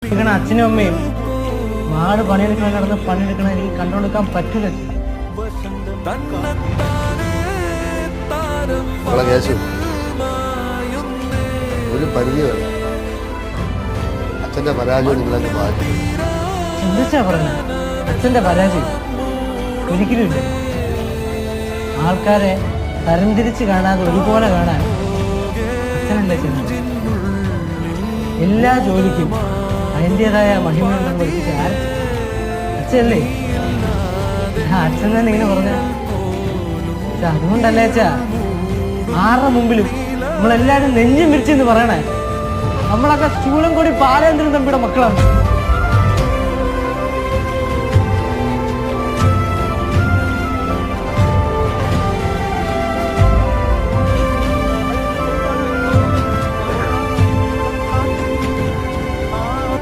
അച്ഛനും അമ്മയും മാട് പണിയെടുക്കാൻ കിടന്ന് പണിയെടുക്കണ എനിക്ക് കണ്ടുകൊടുക്കാൻ പറ്റില്ല. ഒരു പരിധി വരെ അച്ഛന്റെ പരാജയം നിങ്ങളെ ബാധിക്കും. ചിന്തിച്ചാ പറഞ്ഞ അച്ഛന്റെ പരാജയം ഒരിക്കലും ഇല്ല. ആൾക്കാരെ തരംതിരിച്ച് കാണാതെ ഒരുപോലെ കാണാൻ അച്ഛനല്ലേ ചെയ്യുന്നത്. എല്ലാ ജോലിക്കും അതിൻ്റെതായ മഹിമയുണ്ടെന്ന് പഠിപ്പിച്ച അച്ഛനല്ലേ. അച്ഛൻ തന്നെ ഇങ്ങനെ പറഞ്ഞ അതുകൊണ്ടല്ലേ അച്ഛാ ആരുടെ മുമ്പിലും നമ്മളെല്ലാരും നെഞ്ചും വിരിച്ചെന്ന് പറയണേ. നമ്മളൊക്കെ ചൂളം കൂടി പാലേന്ദ്രൻ തമ്പിയുടെ മക്കളാണ്.